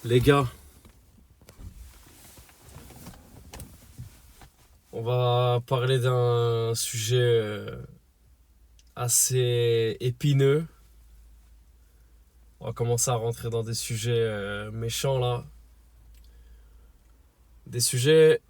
Les gars, on va parler d'un sujet assez épineux. On va commencer à rentrer dans des sujets méchants là. Des sujets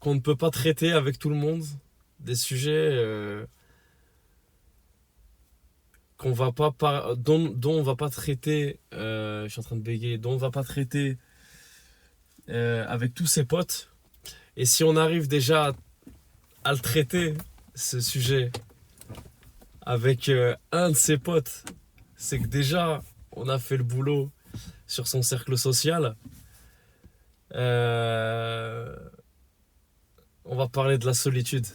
qu'on ne peut pas traiter avec tout le monde. Des sujets qu'on va pas dont on va pas traiter. Je suis en train de bégayer. Dont on va pas traiter avec tous ses potes. Et si on arrive déjà à le traiter, ce sujet, avec un de ses potes, c'est que déjà, on a fait le boulot sur son cercle social. On va parler de la solitude.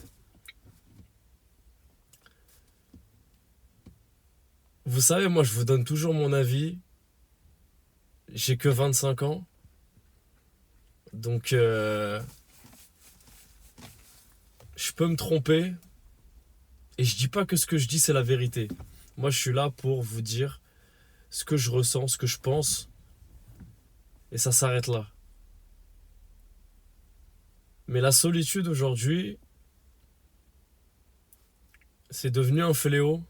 Vous savez, moi, je vous donne toujours mon avis. J'ai que 25 ans. Donc, je peux me tromper. Et je dis pas que ce que je dis, c'est la vérité. Moi, je suis là pour vous dire ce que je ressens, ce que je pense. Et ça s'arrête là. Mais la solitude aujourd'hui, c'est devenu un fléau.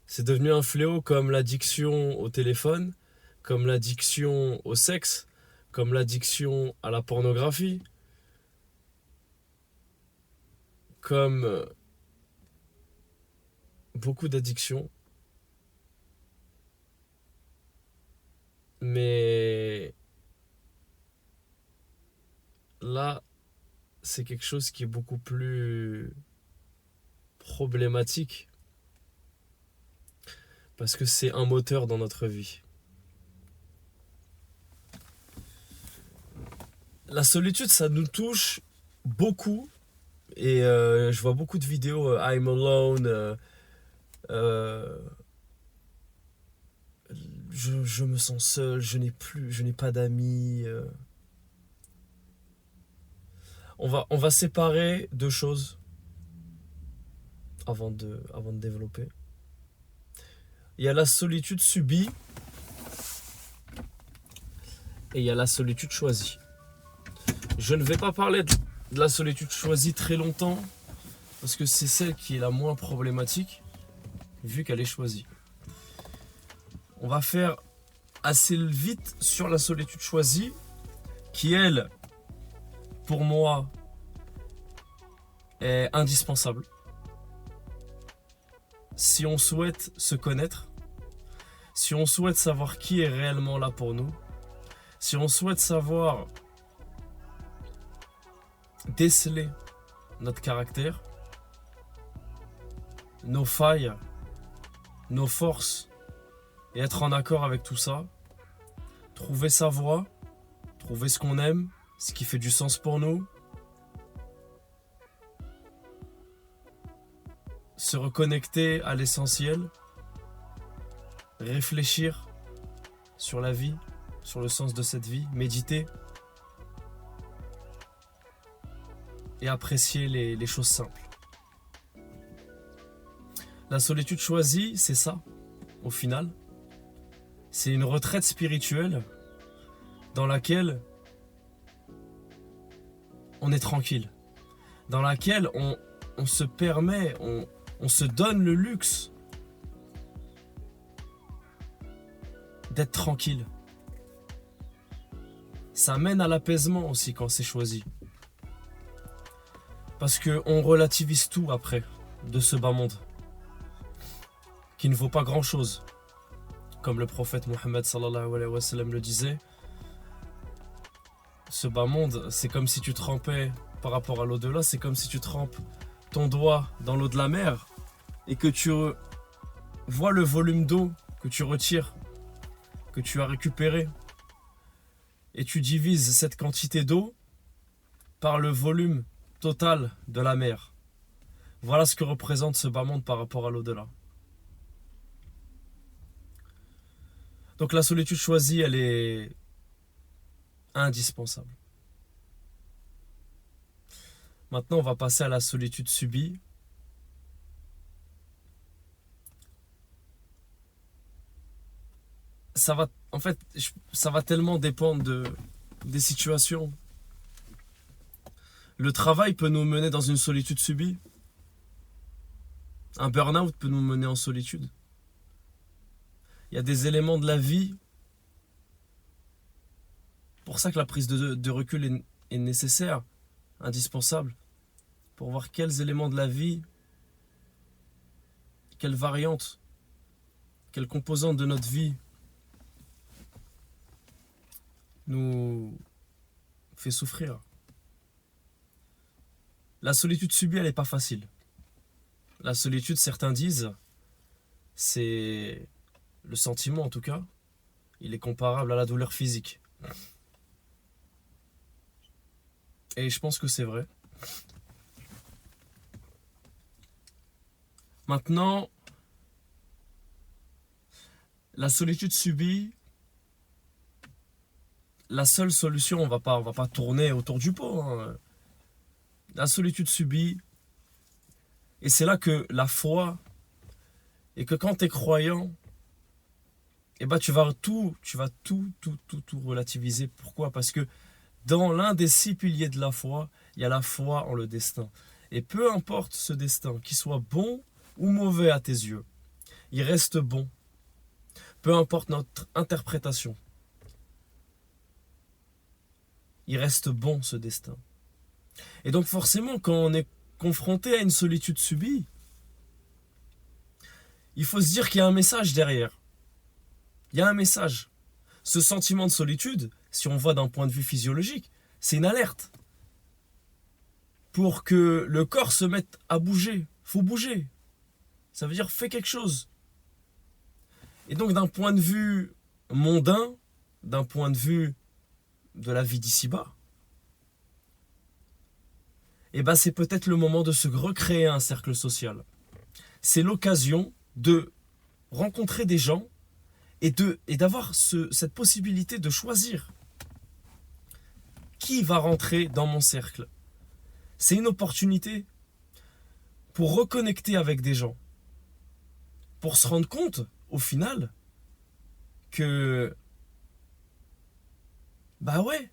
C'est devenu un fléau comme l'addiction au téléphone, comme l'addiction au sexe, comme l'addiction à la pornographie, comme beaucoup d'addictions. Mais là, c'est quelque chose qui est beaucoup plus problématique parce que c'est un moteur dans notre vie. La solitude, ça nous touche beaucoup et je vois beaucoup de vidéos I'm alone, je me sens seul, je n'ai pas d'amis. On va séparer deux choses avant de développer. Il y a la solitude subie et il y a la solitude choisie. Je ne vais pas parler de la solitude choisie très longtemps parce que c'est celle qui est la moins problématique vu qu'elle est choisie. On va faire assez vite sur la solitude choisie qui, elle, pour moi, est indispensable. Si on souhaite se connaître, si on souhaite savoir qui est réellement là pour nous, si on souhaite savoir déceler notre caractère, nos failles, nos forces, et être en accord avec tout ça, trouver sa voie, trouver ce qu'on aime, ce qui fait du sens pour nous, se reconnecter à l'essentiel, réfléchir sur la vie, sur le sens de cette vie, méditer et apprécier les choses simples. La solitude choisie, c'est ça, au final. C'est une retraite spirituelle dans laquelle on est tranquille, dans laquelle on se permet, on se donne le luxe d'être tranquille. Ça mène à l'apaisement aussi quand c'est choisi. Parce qu'on relativise tout après de ce bas monde, qui ne vaut pas grand chose. Comme le prophète Mohammed sallallahu alayhi wa sallam le disait, ce bas monde, c'est comme si tu trempais par rapport à l'au-delà, c'est comme si tu trempes ton doigt dans l'eau de la mer et que tu vois le volume d'eau que tu retires, que tu as récupéré, et tu divises cette quantité d'eau par le volume total de la mer. Voilà ce que représente ce bas monde par rapport à l'au-delà. Donc la solitude choisie, elle est indispensable. Maintenant, on va passer à la solitude subie. ça va, en fait, ça va tellement dépendre des situations. Le travail peut nous mener dans une solitude subie. Un burn-out peut nous mener en solitude. Il y a des éléments de la vie. Pour ça que la prise de recul est nécessaire, indispensable, pour voir quels éléments de la vie, quelles variantes, quelles composantes de notre vie nous fait souffrir. La solitude subie, elle n'est pas facile. La solitude, certains disent, c'est le sentiment en tout cas, il est comparable à la douleur physique. Et je pense que c'est vrai. Maintenant, la solitude subie, la seule solution, on va pas tourner autour du pot, hein. La solitude subie, et c'est là que la foi, et que quand tu es croyant, eh ben tu vas tout relativiser. Pourquoi? Parce que dans l'un des 6 piliers de la foi, il y a la foi en le destin. Et peu importe ce destin, qu'il soit bon ou mauvais à tes yeux, il reste bon. Peu importe notre interprétation, il reste bon ce destin. Et donc forcément, quand on est confronté à une solitude subie, il faut se dire qu'il y a un message derrière. Il y a un message. Ce sentiment de solitude, si on voit d'un point de vue physiologique, c'est une alerte. Pour que le corps se mette à bouger, faut bouger. Ça veut dire fais quelque chose. Et donc d'un point de vue mondain, d'un point de vue de la vie d'ici-bas, eh ben c'est peut-être le moment de se recréer un cercle social. C'est l'occasion de rencontrer des gens et d'avoir cette possibilité de choisir qui va rentrer dans mon cercle. C'est une opportunité pour reconnecter avec des gens, pour se rendre compte, au final, que bah ouais,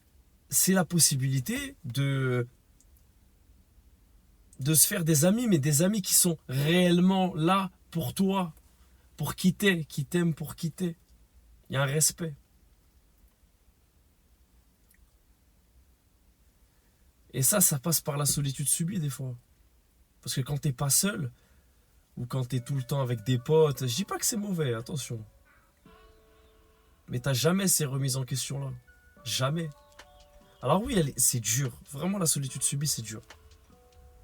c'est la possibilité de se faire des amis, mais des amis qui sont réellement là pour toi, pour qui t'aiment pour qui t'es. Il y a un respect. Et ça passe par la solitude subie des fois. Parce que quand t'es pas seul, ou quand t'es tout le temps avec des potes, je dis pas que c'est mauvais, attention. Mais t'as jamais ces remises en question là. Jamais. Alors oui, c'est dur. Vraiment, la solitude subie, c'est dur.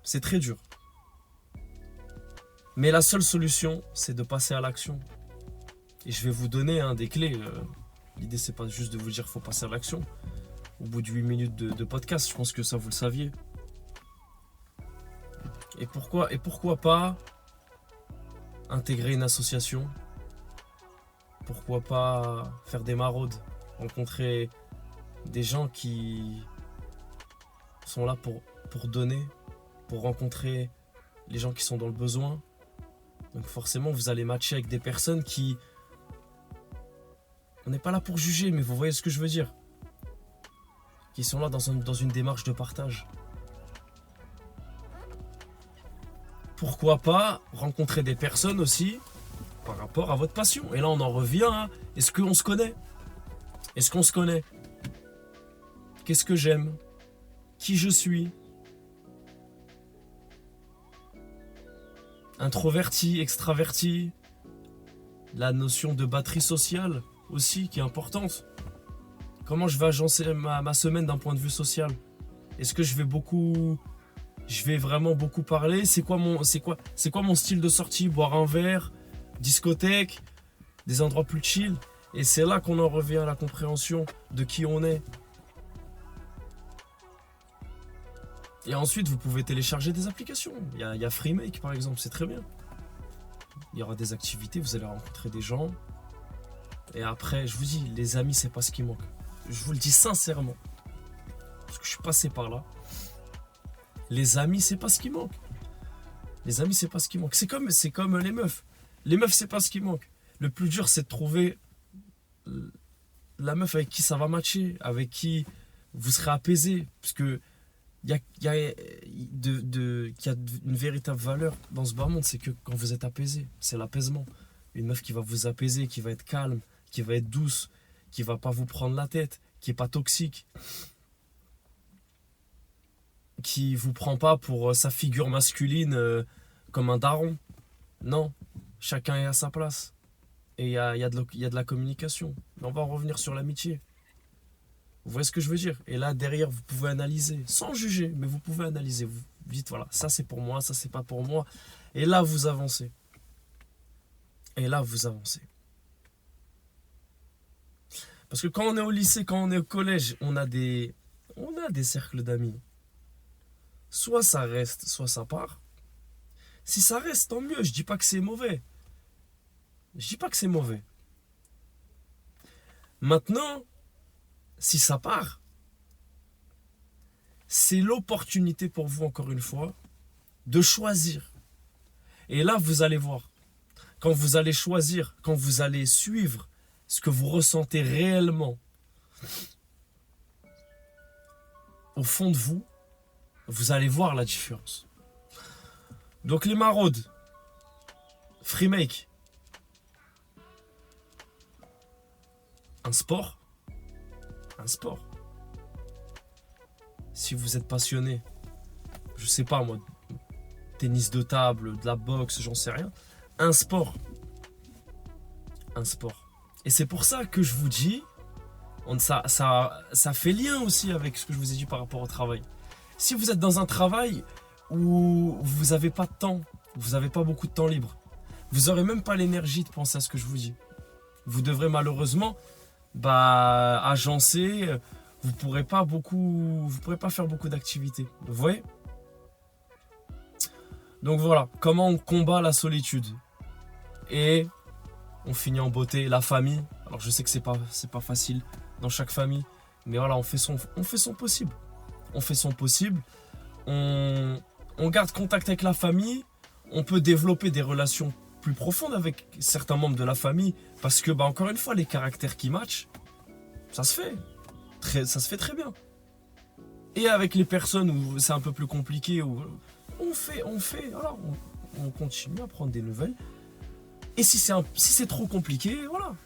C'est très dur. Mais la seule solution, c'est de passer à l'action. Et je vais vous donner des clés. L'idée, c'est pas juste de vous dire qu'il faut passer à l'action. Au bout de 8 minutes de podcast, je pense que ça, vous le saviez. Et pourquoi pas intégrer une association? Pourquoi pas faire des maraudes? Rencontrer des gens qui sont là pour donner, pour rencontrer les gens qui sont dans le besoin. Donc forcément, vous allez matcher avec des personnes qui... On n'est pas là pour juger, mais vous voyez ce que je veux dire. Qui sont là dans une démarche de partage. Pourquoi pas rencontrer des personnes aussi par rapport à votre passion. Et là, on en revient à... Est-ce qu'on se connaît? Est-ce qu'on se connaît? Qu'est-ce que j'aime? Qui je suis? Introverti, extraverti, la notion de batterie sociale aussi qui est importante. Comment je vais agencer ma semaine d'un point de vue social? Est-ce que je vais vraiment beaucoup parler? C'est quoi mon style de sortie? Boire un verre, discothèque, des endroits plus chill. Et c'est là qu'on en revient à la compréhension de qui on est. Et ensuite, vous pouvez télécharger des applications. Il y a Freemake, par exemple, c'est très bien. Il y aura des activités, vous allez rencontrer des gens. Et après, je vous dis, les amis, c'est pas ce qui manque. Je vous le dis sincèrement. Parce que je suis passé par là. Les amis, c'est pas ce qui manque. Les amis, c'est pas ce qui manque. C'est comme les meufs. Les meufs, c'est pas ce qui manque. Le plus dur, c'est de trouver la meuf avec qui ça va matcher, avec qui vous serez apaisé. Parce que qu'il y a une véritable valeur dans ce bas monde, c'est que quand vous êtes apaisé, c'est l'apaisement. Une meuf qui va vous apaiser, qui va être calme, qui va être douce, qui va pas vous prendre la tête, qui est pas toxique, qui vous prend pas pour sa figure masculine comme un daron. Non, chacun est à sa place. Et il y a de la communication. Mais on va en revenir sur l'amitié. Vous voyez ce que je veux dire? Et là, derrière, vous pouvez analyser, sans juger, mais vous pouvez analyser. Vous dites, voilà, ça c'est pour moi, ça c'est pas pour moi. Et là, vous avancez. Et là, vous avancez. Parce que quand on est au lycée, quand on est au collège, on a des cercles d'amis. Soit ça reste, soit ça part. Si ça reste, tant mieux. Je dis pas que c'est mauvais. Je dis pas que c'est mauvais. Maintenant, si ça part, c'est l'opportunité pour vous, encore une fois, de choisir. Et là, vous allez voir. Quand vous allez choisir, quand vous allez suivre ce que vous ressentez réellement, au fond de vous, vous allez voir la différence. Donc les maraudes, Freemake, un sport. Si vous êtes passionné, je sais pas moi, tennis de table, de la boxe, j'en sais rien, un sport. Et c'est pour ça que je vous dis, ça fait lien aussi avec ce que je vous ai dit par rapport au travail. Si vous êtes dans un travail où vous n'avez pas de temps, vous n'avez pas beaucoup de temps libre, vous n'aurez même pas l'énergie de penser à ce que je vous dis. Vous devrez malheureusement agencer, vous pourrez pas faire beaucoup d'activités. Vous voyez? Donc voilà, comment on combat la solitude. Et on finit en beauté, la famille. Alors je sais que c'est pas facile dans chaque famille, mais voilà, on fait son possible. On fait son possible. On garde contact avec la famille. On peut développer des relations plus profondes avec certains membres de la famille, parce que encore une fois, les caractères qui matchent, ça se fait très bien. Et avec les personnes où c'est un peu plus compliqué, où voilà, on continue à prendre des nouvelles. Et si c'est trop compliqué, voilà.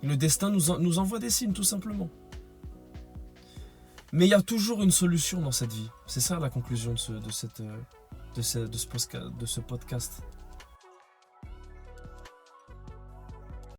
Le destin nous envoie des signes, tout simplement. Mais il y a toujours une solution dans cette vie. C'est ça la conclusion de ce podcast.